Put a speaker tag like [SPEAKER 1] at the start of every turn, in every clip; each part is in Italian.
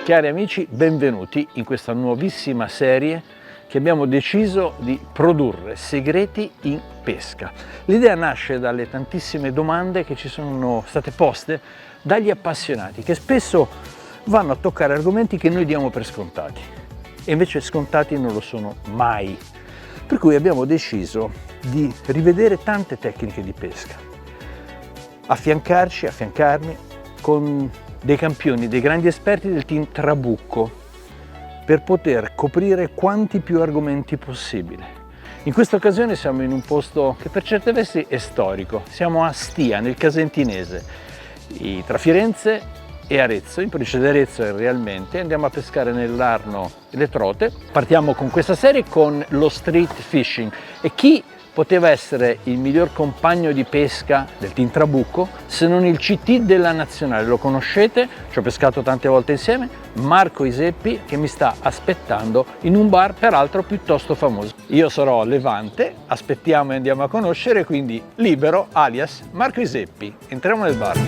[SPEAKER 1] Cari amici, benvenuti in questa nuovissima serie che abbiamo deciso di produrre, segreti in pesca. L'idea nasce dalle tantissime domande che ci sono state poste dagli appassionati, che spesso vanno a toccare argomenti che noi diamo per scontati e invece scontati non lo sono mai. Per cui abbiamo deciso di rivedere tante tecniche di pesca, affiancarmi con dei campioni, dei grandi esperti del team Trabucco, per poter coprire quanti più argomenti possibile. In questa occasione siamo in un posto che per certi versi è storico, siamo a Stia, nel Casentinese, tra Firenze e Arezzo, in provincia di Arezzo realmente. Andiamo a pescare nell'Arno e le trote. Partiamo con questa serie con lo street fishing, e chi poteva essere il miglior compagno di pesca del team Trabucco se non il CT della nazionale? Lo conoscete, ci ho pescato tante volte insieme, Marco Iseppi, che mi sta aspettando in un bar peraltro piuttosto famoso. Io sarò Levante, aspettiamo e andiamo a conoscere, quindi Libero alias Marco Iseppi. Entriamo nel bar.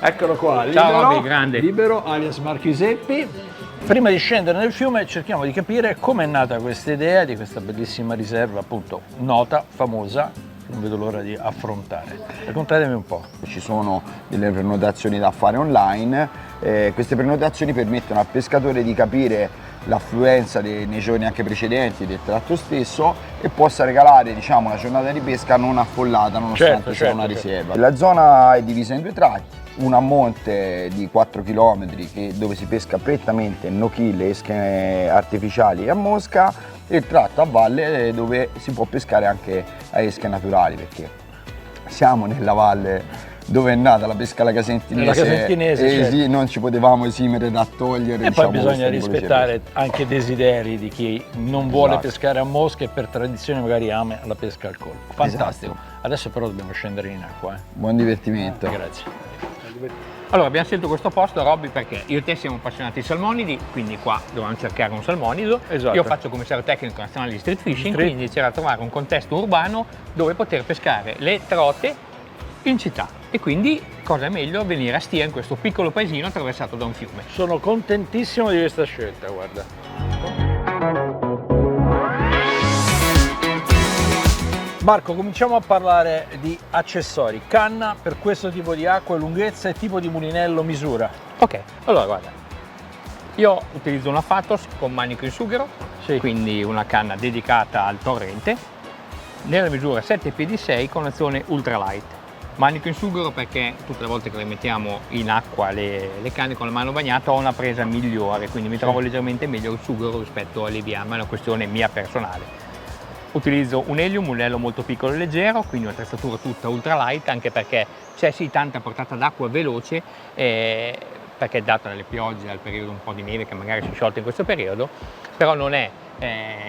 [SPEAKER 1] Eccolo qua,
[SPEAKER 2] Ciao Robby, grande.
[SPEAKER 1] Libero alias Marco Iseppi. Prima di scendere nel fiume cerchiamo di capire come è nata questa idea di questa bellissima riserva, appunto nota, famosa, non vedo l'ora di affrontare. Raccontatemi un po'.
[SPEAKER 3] Ci sono delle prenotazioni da fare online, queste prenotazioni permettono al pescatore di capire l'affluenza nei giorni anche precedenti del tratto stesso e possa regalare, diciamo, una giornata di pesca non affollata nonostante sia una riserva. La zona è divisa in due tratti, una a monte di 4 km dove si pesca prettamente no kill, esche artificiali e a mosca, e il tratto a valle dove si può pescare anche a esche naturali, perché siamo nella valle dove è nata la pesca alla Casentinese,
[SPEAKER 1] certo.
[SPEAKER 3] Sì, non ci potevamo esimere da togliere.
[SPEAKER 1] E
[SPEAKER 3] diciamo,
[SPEAKER 1] poi bisogna rispettare anche i desideri di chi non vuole pescare a mosca e per tradizione magari ama la pesca al colpo. Fantastico. Esatto. Adesso però dobbiamo scendere in acqua.
[SPEAKER 3] Buon divertimento.
[SPEAKER 1] Grazie.
[SPEAKER 2] Allora, abbiamo scelto questo posto, Robby, perché io e te siamo appassionati di salmonidi, quindi qua dovevamo cercare un salmonido.
[SPEAKER 1] Esatto.
[SPEAKER 2] Io faccio commissario tecnico nazionale di street fishing, quindi c'era da trovare un contesto urbano dove poter pescare le trote in città. E quindi cosa è meglio venire a Stia, in questo piccolo paesino attraversato da un fiume.
[SPEAKER 1] Sono contentissimo di questa scelta, guarda. Marco, cominciamo a parlare di accessori. Canna per questo tipo di acqua, lunghezza e tipo di mulinello, misura.
[SPEAKER 2] Ok, allora guarda, io utilizzo una Fatos con manico in sughero, quindi una canna dedicata al torrente, nella misura 7 piedi 6 con azione ultralight. Manico in sughero perché tutte le volte che le mettiamo in acqua le canne con la mano bagnata ho una presa migliore, quindi mi trovo leggermente meglio il sughero rispetto alle via, ma è una questione mia personale. Utilizzo un Helium, un anello molto piccolo e leggero, quindi un'attrezzatura tutta ultralight, anche perché c'è sì tanta portata d'acqua veloce, perché data dalle piogge, al periodo un po' di neve che magari si è sciolta in questo periodo, però non è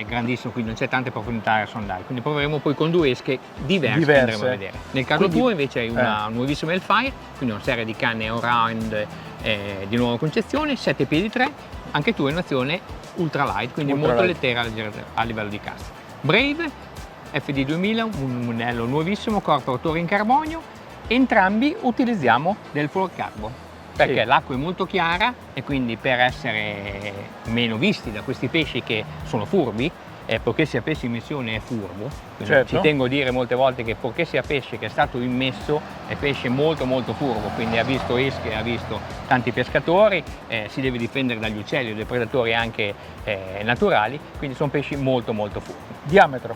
[SPEAKER 2] grandissimo, quindi non c'è tante profondità da sondare, quindi proveremo poi con due esche diverse che andremo a vedere. Nel caso tuo invece hai una nuovissima Hellfire, quindi una serie di canne all-round di nuova concezione, 7 piedi 3, anche tu hai un'azione ultralight, quindi molto leggera a livello di cassa. Brave FD 2000, un anello nuovissimo, corpo rotore in carbonio, entrambi utilizziamo del fluorocarbon perché l'acqua è molto chiara e quindi per essere meno visti da questi pesci che sono furbi, poiché sia pesce immersione è furbo, ci tengo a dire molte volte che poiché sia pesce che è stato immesso è pesce molto furbo, quindi ha visto esche, ha visto tanti pescatori, si deve difendere dagli uccelli o dai predatori anche naturali, quindi sono pesci molto furbi.
[SPEAKER 1] Diametro?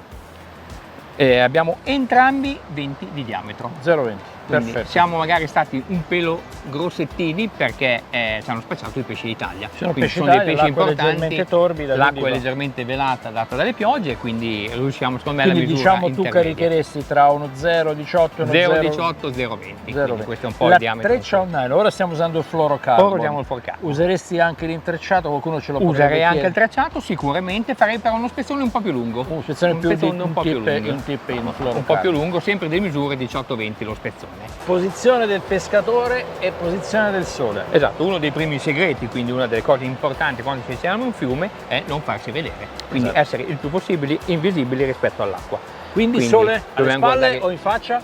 [SPEAKER 2] Abbiamo entrambi 20 di diametro.
[SPEAKER 1] 0,20.
[SPEAKER 2] Quindi
[SPEAKER 1] Perfetto.
[SPEAKER 2] siamo magari stati un pelo grossettini perché ci hanno spacciato i pesci d'Italia.
[SPEAKER 1] Sono
[SPEAKER 2] dei pesci
[SPEAKER 1] importanti,
[SPEAKER 2] importanti,
[SPEAKER 1] torbida,
[SPEAKER 2] l'acqua è leggermente velata data dalle piogge, quindi riusciamo secondo me alla misura
[SPEAKER 1] diciamo tu
[SPEAKER 2] intermedia.
[SPEAKER 1] caricheresti tra uno 0,18 e uno
[SPEAKER 2] 0,18 0,20. Questo è un po' il diametro.
[SPEAKER 1] L'intreccio online, ora stiamo usando il fluorocarbon.
[SPEAKER 2] Ora usiamo il fluorocarbon.
[SPEAKER 1] Useresti anche l'intrecciato? Qualcuno ce lo potrebbe
[SPEAKER 2] Userei anche
[SPEAKER 1] chiedere?
[SPEAKER 2] il tracciato sicuramente, farei però uno spezzone un po' più lungo.
[SPEAKER 1] Un spezzone più
[SPEAKER 2] un po' più lungo.
[SPEAKER 1] Un
[SPEAKER 2] po' più lungo, sempre delle misure 18-20 lo spezzone.
[SPEAKER 1] Posizione del pescatore e posizione del sole.
[SPEAKER 2] Esatto, uno dei primi segreti, quindi una delle cose importanti quando ci siamo in un fiume è non farsi vedere, quindi essere il più possibile invisibili rispetto all'acqua.
[SPEAKER 1] Quindi sole alle spalle
[SPEAKER 2] guardare...
[SPEAKER 1] o in faccia?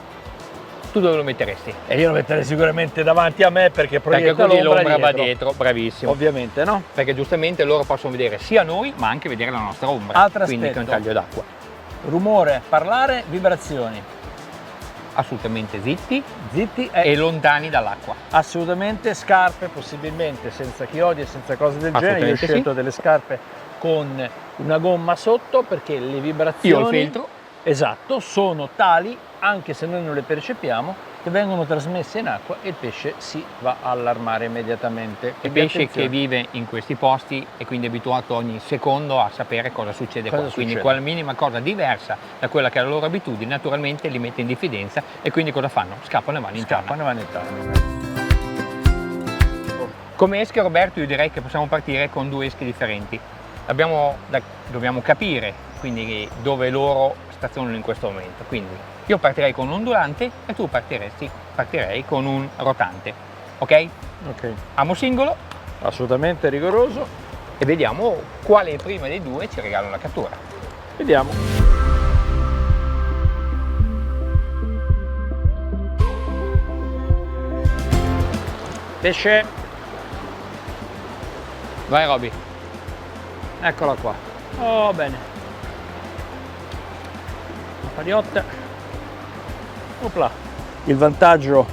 [SPEAKER 2] Tu dove lo metteresti?
[SPEAKER 1] E io lo metterei sicuramente davanti a me perché proietta
[SPEAKER 2] così
[SPEAKER 1] l'ombra
[SPEAKER 2] l'ombra va
[SPEAKER 1] dietro.
[SPEAKER 2] dietro, bravissimo.
[SPEAKER 1] Ovviamente, no?
[SPEAKER 2] Perché giustamente loro possono vedere sia noi ma anche vedere la nostra ombra.
[SPEAKER 1] Altro
[SPEAKER 2] quindi
[SPEAKER 1] aspetto.
[SPEAKER 2] con taglio d'acqua.
[SPEAKER 1] Rumore, parlare, vibrazioni.
[SPEAKER 2] Assolutamente zitti
[SPEAKER 1] Zitti
[SPEAKER 2] e lontani dall'acqua.
[SPEAKER 1] assolutamente scarpe, possibilmente senza chiodi e senza cose del genere. Io ho
[SPEAKER 2] Assolutamente
[SPEAKER 1] scelto
[SPEAKER 2] sì.
[SPEAKER 1] delle scarpe con una gomma sotto perché le vibrazioni,
[SPEAKER 2] Io ho il filtro.
[SPEAKER 1] esatto, sono tali, anche se noi non le percepiamo, che vengono trasmesse in acqua e il pesce si va a allarmare immediatamente.
[SPEAKER 2] Il
[SPEAKER 1] Quindi
[SPEAKER 2] pesce
[SPEAKER 1] attenzione.
[SPEAKER 2] che vive in questi posti è quindi abituato ogni secondo a sapere cosa succede
[SPEAKER 1] Cosa
[SPEAKER 2] qua. Quindi
[SPEAKER 1] succede?
[SPEAKER 2] quella minima cosa diversa da quella che è la loro abitudine naturalmente li mette in diffidenza e quindi cosa fanno? Scappano e vanno in tana.
[SPEAKER 1] Scappano e vanno in tana.
[SPEAKER 2] Come esche, Roberto, io direi che possiamo partire con due esche differenti. Dobbiamo capire quindi dove loro stazionano in questo momento. Quindi io partirei con un ondulante e tu partirei con un rotante. Ok?
[SPEAKER 1] Ok,
[SPEAKER 2] Amo singolo
[SPEAKER 1] assolutamente rigoroso.
[SPEAKER 2] e vediamo quale prima dei due ci regala una cattura.
[SPEAKER 1] Vediamo. Pesce,
[SPEAKER 2] Vai Roby.
[SPEAKER 1] eccola qua. Oh, bene. La paliotta. Opla. Il vantaggio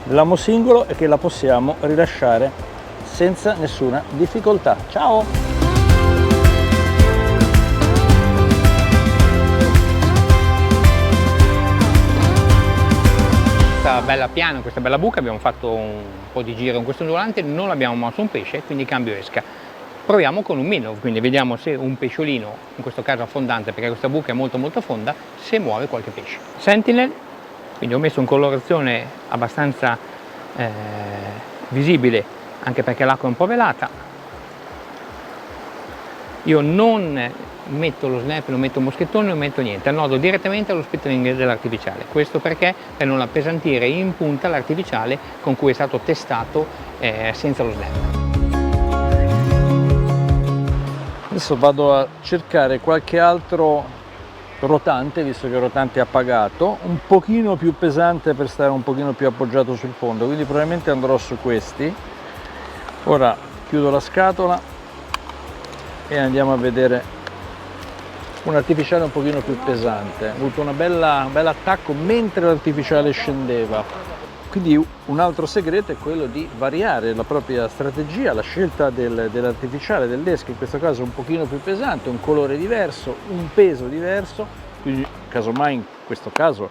[SPEAKER 1] dell'amo singolo è che la possiamo rilasciare senza nessuna difficoltà. Ciao!
[SPEAKER 2] Questa bella piana, questa bella buca, abbiamo fatto un po' di giro con questo ondulante, non abbiamo mosso un pesce, quindi cambio esca. Proviamo con un minnow, quindi vediamo se un pesciolino, in questo caso affondante perché questa buca è molto fonda, se muove qualche pesce. Sentinel, quindi ho messo in colorazione abbastanza visibile, anche perché l'acqua è un po' velata. Io non metto lo snap, non metto un moschettone, non metto niente, annodo direttamente allo spittering dell'artificiale. Questo perché? Per non appesantire in punta l'artificiale con cui è stato testato senza lo snap.
[SPEAKER 1] Adesso vado a cercare qualche altro rotante, visto che il rotante è appagato, un pochino più pesante per stare un pochino più appoggiato sul fondo, quindi probabilmente andrò su questi. Ora chiudo la scatola e andiamo a vedere un artificiale un pochino più pesante. Ho avuto un bel attacco mentre l'artificiale scendeva. Quindi un altro segreto è quello di variare la propria strategia, la scelta dell'artificiale, dell'esca, in questo caso un pochino più pesante, un colore diverso, un peso diverso, quindi casomai in questo caso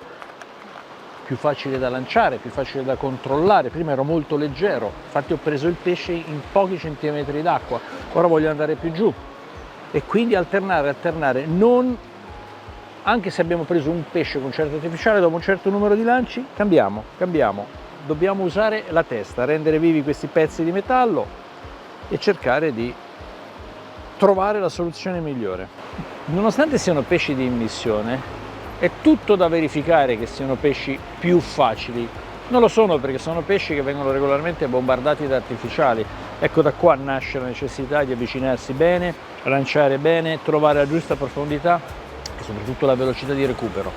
[SPEAKER 1] più facile da lanciare, più facile da controllare. Prima ero molto leggero, infatti ho preso il pesce in pochi centimetri d'acqua, ora voglio andare più giù e quindi alternare, non, anche se abbiamo preso un pesce con certo artificiale, dopo un certo numero di lanci cambiamo, dobbiamo usare la testa, rendere vivi questi pezzi di metallo e cercare di trovare la soluzione migliore. Nonostante siano pesci di immissione, è tutto da verificare che siano pesci più facili. Non lo sono, perché sono pesci che vengono regolarmente bombardati da artificiali. Ecco, da qua nasce la necessità di avvicinarsi bene, lanciare bene, trovare la giusta profondità e soprattutto la velocità di recupero.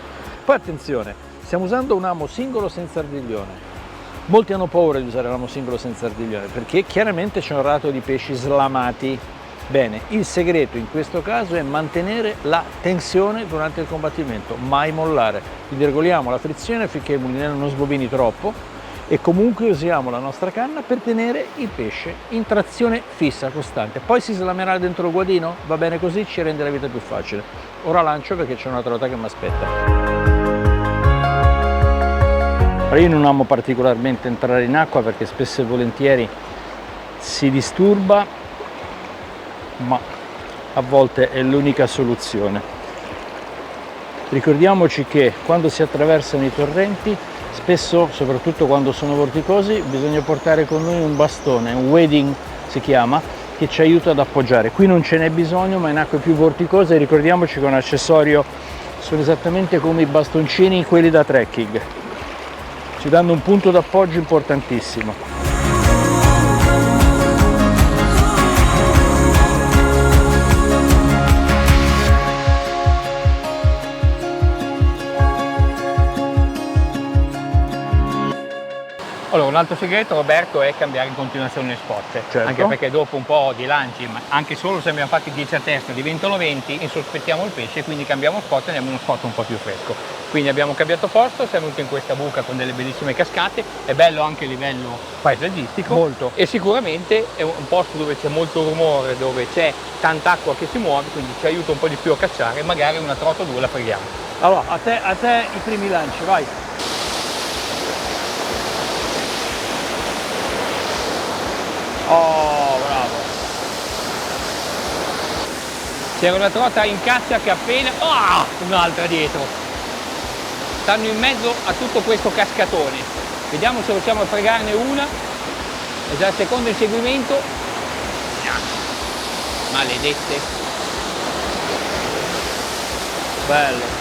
[SPEAKER 1] Poi attenzione, stiamo usando un amo singolo senza ardiglione. Molti hanno paura di usare l'amo singolo senza ardiglione perché chiaramente c'è un rato di pesci slamati. Bene, il segreto in questo caso è mantenere la tensione durante il combattimento, mai mollare. Quindi regoliamo la frizione finché il mulinello non sbobini troppo e comunque usiamo la nostra canna per tenere il pesce in trazione fissa, costante. Poi si slamerà dentro il guadino, va bene così, ci rende la vita più facile. Ora lancio perché c'è una trota che mi aspetta. Io non amo particolarmente entrare in acqua perché spesso e volentieri si disturba, ma a volte è l'unica soluzione. Ricordiamoci che quando si attraversano i torrenti, spesso, soprattutto quando sono vorticosi, bisogna portare con noi un bastone, un wading si chiama, che ci aiuta ad appoggiare. Qui non ce n'è bisogno, ma in acque più vorticose ricordiamoci che un accessorio sono esattamente come i bastoncini, quelli da trekking. Ci danno un punto d'appoggio importantissimo.
[SPEAKER 2] altro segreto, Roberto, è cambiare in continuazione le spot,
[SPEAKER 1] Certo.
[SPEAKER 2] anche perché dopo un po' di lanci, ma anche solo se abbiamo fatti 10 a testa, diventano 20, insospettiamo il pesce, quindi cambiamo spot e andiamo in uno spot un po' più fresco. Quindi abbiamo cambiato posto, siamo venuti in questa buca con delle bellissime cascate, è bello anche a livello paesaggistico.
[SPEAKER 1] Molto.
[SPEAKER 2] E sicuramente è un posto dove c'è molto rumore, dove c'è tanta acqua che si muove, quindi ci aiuta un po' di più a cacciare, magari una trota o due la freghiamo.
[SPEAKER 1] Allora, a te i primi lanci, vai.
[SPEAKER 2] Oh, bravo! C'era una trota in caccia che appena... Ah! Un'altra dietro! Stanno in mezzo a tutto questo cascatone. Vediamo se riusciamo a fregarne una. È già il secondo inseguimento. Maledette!
[SPEAKER 1] Bello.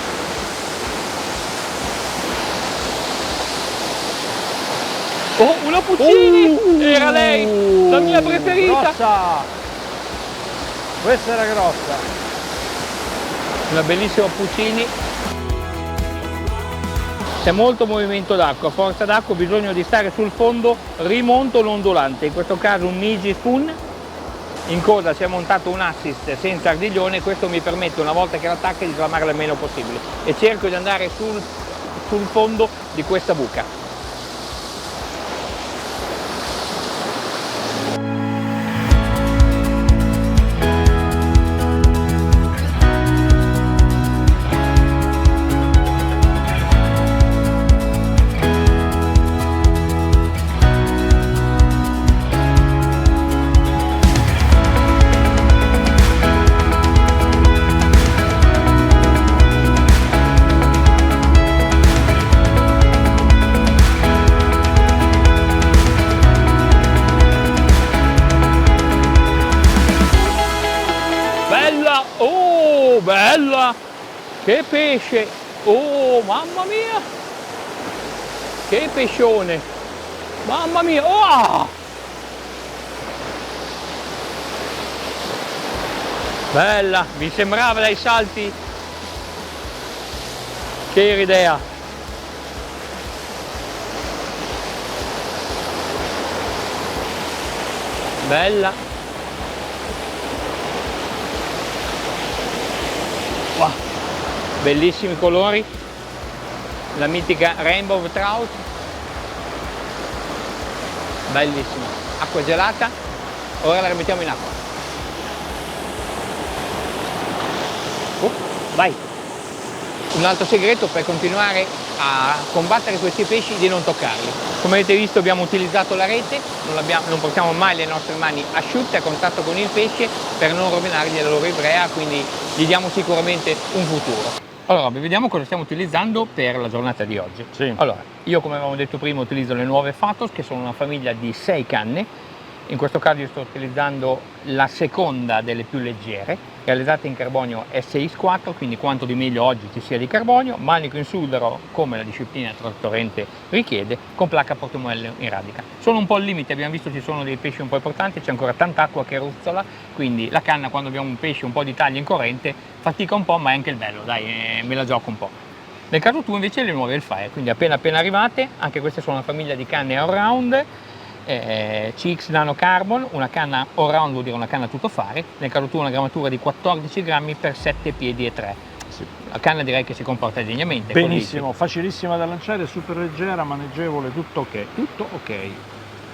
[SPEAKER 2] Oh, una Puccini! Era lei! La mia preferita!
[SPEAKER 1] Grossa! Questa era grossa.
[SPEAKER 2] Una bellissima Puccini. C'è molto movimento d'acqua, a forza d'acqua ho bisogno di stare sul fondo, rimonto l'ondulante, in questo caso un Niji Spoon. In coda si è montato un assist senza ardiglione, questo mi permette una volta che l'attacca di slamarla il meno possibile e cerco di andare sul fondo di questa buca. Oh, bella! Che pesce! Oh, mamma mia! Che pescione! Mamma mia! Oh! Bella! Mi sembrava dai salti che era idea! Bella! Wow. Bellissimi colori, la mitica Rainbow Trout, bellissima, acqua gelata, ora la rimettiamo in acqua. Vai! Un altro segreto per continuare a combattere questi pesci è di non toccarli. Come avete visto abbiamo utilizzato la rete, non portiamo mai le nostre mani asciutte a contatto con il pesce per non rovinargli la loro ivrea, quindi gli diamo sicuramente un futuro. Allora, vediamo cosa stiamo utilizzando per la giornata di oggi.
[SPEAKER 1] Sì.
[SPEAKER 2] Allora, io come avevamo detto prima utilizzo le nuove Phatos, che sono una famiglia di 6 canne. In questo caso io sto utilizzando la seconda delle più leggere, realizzata in carbonio SX4, quindi quanto di meglio oggi ci sia di carbonio, manico in sughero come la disciplina Torrente richiede, con placca portamoelle in radica. Sono un po' al limite, abbiamo visto ci sono dei pesci un po' importanti, c'è ancora tanta acqua che ruzzola, quindi la canna quando abbiamo un pesce un po' di taglia in corrente fatica un po', ma è anche il bello, dai, me la gioco un po'. Nel caso tuo invece le nuove Hellfire, quindi appena arrivate, anche queste sono una famiglia di canne all round, CX Nano Carbon, una canna all round vuol dire una canna tuttofare, nel caso tuo una grammatura di 14 grammi per 7 piedi e 3. Sì. La canna direi che si comporta degnamente.
[SPEAKER 1] Benissimo, facilissima da lanciare, super leggera, maneggevole, tutto ok. Tutto ok.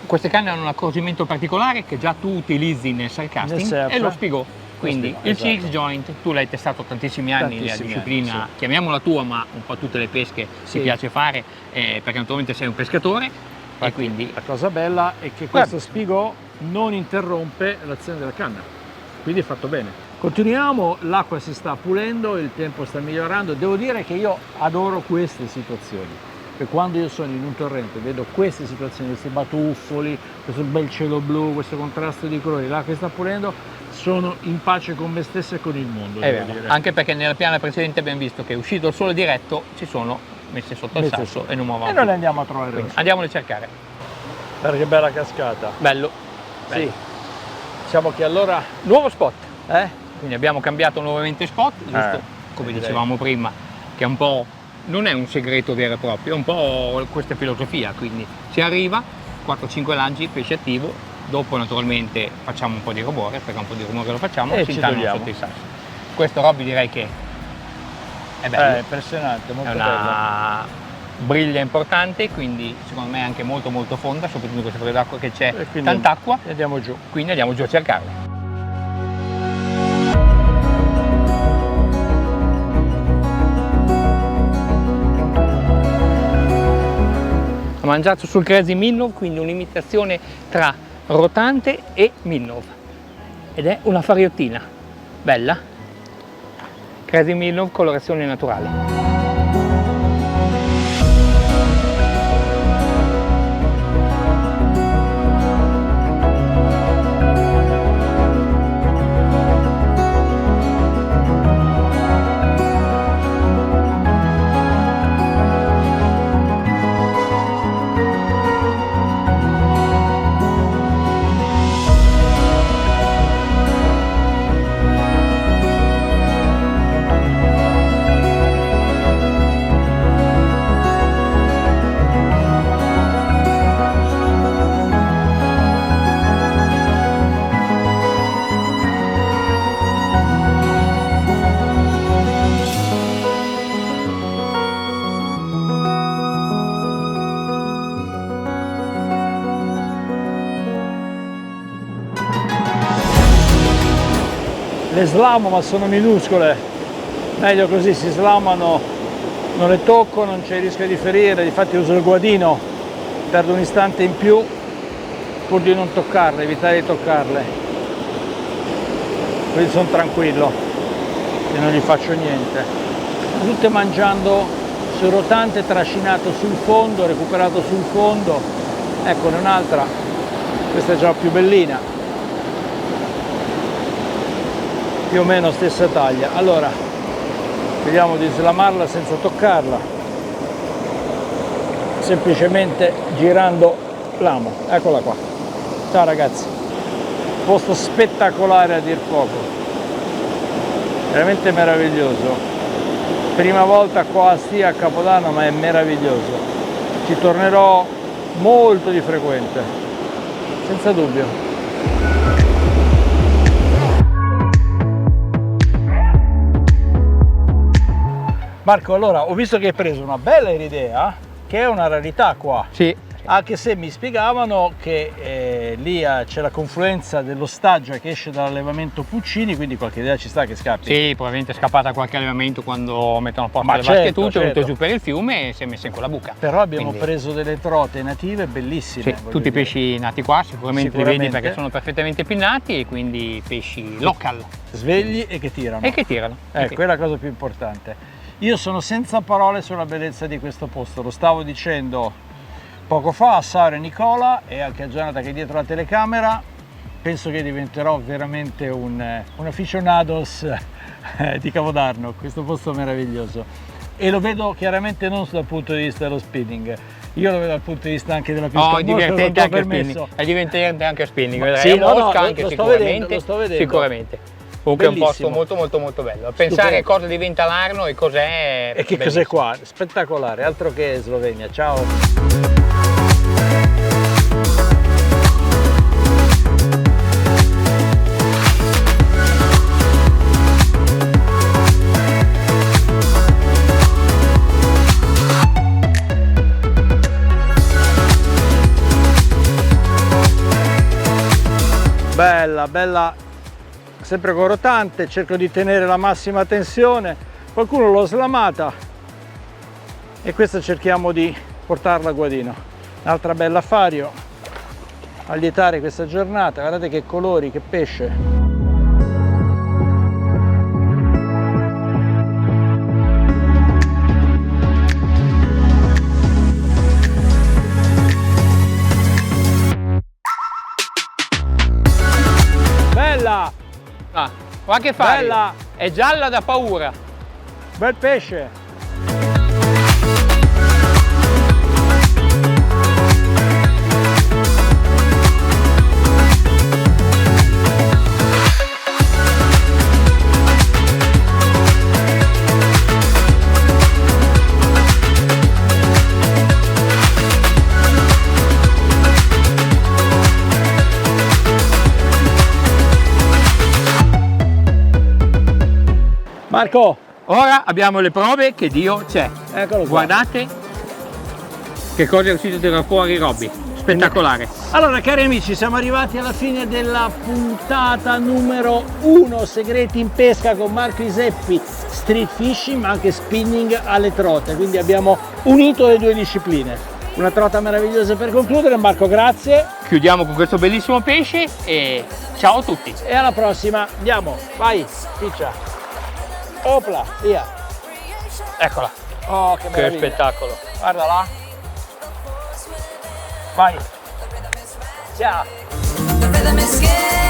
[SPEAKER 2] Queste canne hanno un accorgimento particolare che già tu utilizzi nel surfcasting e lo spiego. Quindi il
[SPEAKER 1] esatto.
[SPEAKER 2] CX Joint, tu l'hai testato tantissimi anni, la disciplina, sì, chiamiamola tua, ma un po' tutte le pesche sì, ti piace fare, perché naturalmente sei un pescatore. E quindi
[SPEAKER 1] la cosa bella è che questo spigò non interrompe l'azione della canna, quindi è fatto bene. Continuiamo, l'acqua si sta pulendo, il tempo sta migliorando. Devo dire che io adoro queste situazioni, perché quando io sono in un torrente vedo queste situazioni, questi batuffoli, questo bel cielo blu, questo contrasto di colori, l'acqua che sta pulendo, sono in pace con me stesso e con il mondo.
[SPEAKER 2] Devo dire. Anche perché nella piana precedente abbiamo visto che uscito il sole diretto ci sono messe sotto il sasso e non muovono.
[SPEAKER 1] E noi le andiamo a trovare.
[SPEAKER 2] Andiamole a cercare.
[SPEAKER 1] Guarda che bella cascata.
[SPEAKER 2] Bello.
[SPEAKER 1] Sì. Diciamo che allora
[SPEAKER 2] nuovo spot. Quindi abbiamo cambiato nuovamente spot, giusto come
[SPEAKER 1] direi.
[SPEAKER 2] dicevamo prima, che è un po', non è un segreto vero e proprio, è un po' questa filosofia, quindi si arriva, 4-5 lanci, pesce attivo, dopo naturalmente facciamo un po' di rumore, perché un po' di rumore lo facciamo,
[SPEAKER 1] E
[SPEAKER 2] si
[SPEAKER 1] ci
[SPEAKER 2] intanano
[SPEAKER 1] togliamo.
[SPEAKER 2] sotto i sassi. Questo Robby direi che è bello,
[SPEAKER 1] È impressionante, molto
[SPEAKER 2] è
[SPEAKER 1] bello.
[SPEAKER 2] una briglia importante, quindi secondo me anche molto molto fonda, soprattutto in questo periodo d'acqua che c'è
[SPEAKER 1] E quindi
[SPEAKER 2] tanta acqua,
[SPEAKER 1] andiamo giù.
[SPEAKER 2] quindi andiamo giù a cercarla. Ho mangiato sul Crazy Minnow, quindi un'imitazione tra rotante e minnow, ed è una fariottina bella. Crazy Minnow, colorazione naturale.
[SPEAKER 1] Le slamo, ma sono minuscole, meglio così, si slamano, non le tocco, non c'è il rischio di ferire, difatti uso il guadino, perdo un istante in più pur di non toccarle, evitare di toccarle, quindi sono tranquillo e non gli faccio niente. Tutte mangiando sul rotante, trascinato sul fondo, recuperato sul fondo. Eccone un'altra, questa è già più bellina, più o meno stessa taglia. Allora vediamo di slamarla senza toccarla, semplicemente girando l'amo. Eccola qua. Ciao ragazzi, posto spettacolare a dir poco, veramente meraviglioso. Prima volta qua a Stia a Capodanno, ma è meraviglioso, ci tornerò molto di frequente, senza dubbio. Marco, allora ho visto che hai preso una bella iridea, che è una rarità qua.
[SPEAKER 2] Sì.
[SPEAKER 1] Anche se mi spiegavano che lì c'è la confluenza dello Staggia che esce dall'allevamento Puccini, quindi qualche idea ci sta che scappi.
[SPEAKER 2] Sì, probabilmente è scappata qualche allevamento quando mettono a posto
[SPEAKER 1] Ma
[SPEAKER 2] le vasche
[SPEAKER 1] certo,
[SPEAKER 2] tutte, è venuto
[SPEAKER 1] certo.
[SPEAKER 2] giù per il fiume e si è messa in quella buca.
[SPEAKER 1] Però abbiamo
[SPEAKER 2] Quindi,
[SPEAKER 1] preso delle trote native bellissime.
[SPEAKER 2] sì,
[SPEAKER 1] voglio
[SPEAKER 2] tutti i
[SPEAKER 1] dire.
[SPEAKER 2] pesci nati qua, sicuramente li vedi
[SPEAKER 1] Sicuramente.
[SPEAKER 2] perché sono perfettamente pinnati e quindi pesci local.
[SPEAKER 1] Svegli e che tirano.
[SPEAKER 2] E che tirano.
[SPEAKER 1] Ecco, è la cosa più importante. Io sono senza parole sulla bellezza di questo posto, lo stavo dicendo poco fa a Sara e Nicola e anche a Gianata che è dietro la telecamera. Penso che diventerò veramente un aficionados di Capodanno, questo posto meraviglioso. E lo vedo chiaramente non dal punto di vista dello spinning, io lo vedo dal punto di vista anche della pesca.
[SPEAKER 2] No, è divertente anche spinning. È divertente anche spinning. Vedrai
[SPEAKER 1] Sì,
[SPEAKER 2] a
[SPEAKER 1] no,
[SPEAKER 2] Mosca
[SPEAKER 1] lo
[SPEAKER 2] anche
[SPEAKER 1] sto
[SPEAKER 2] sicuramente.
[SPEAKER 1] vedendo, lo sto vedendo.
[SPEAKER 2] Sicuramente. Comunque è un posto
[SPEAKER 1] Bellissimo.
[SPEAKER 2] molto bello. Pensare
[SPEAKER 1] Stupendo.
[SPEAKER 2] cosa diventa l'Arno e cos'è.
[SPEAKER 1] E che cos'è qua? Spettacolare, altro che Slovenia. Ciao! Bella, bella, sempre con rotante, cerco di tenere la massima tensione, qualcuno l'ho slamata e questa cerchiamo di portarla a guadino. Un'altra bella fario a lietare questa giornata, guardate che colori, che pesce. Bella!
[SPEAKER 2] Ah, guarda che fai!
[SPEAKER 1] Bella!
[SPEAKER 2] È gialla da paura!
[SPEAKER 1] Bel pesce! Marco,
[SPEAKER 2] Ora abbiamo le prove che Dio c'è.
[SPEAKER 1] eccolo qua.
[SPEAKER 2] Guardate che cosa è riuscito a tirare fuori Robby. Spettacolare.
[SPEAKER 1] Allora cari amici, siamo arrivati alla fine della puntata numero 1, segreti in pesca con Marco Iseppi, street fishing ma anche spinning alle trote, quindi abbiamo unito le due discipline. Una trota meravigliosa per concludere. Marco, grazie
[SPEAKER 2] Chiudiamo con questo bellissimo pesce e ciao a tutti.
[SPEAKER 1] e alla prossima. Andiamo, vai, spiccia. Opla, via.
[SPEAKER 2] Eccola,
[SPEAKER 1] Oh, che
[SPEAKER 2] che
[SPEAKER 1] meraviglia.
[SPEAKER 2] spettacolo.
[SPEAKER 1] Guarda là. Vai. Ciao.
[SPEAKER 4] The rhythm is scared.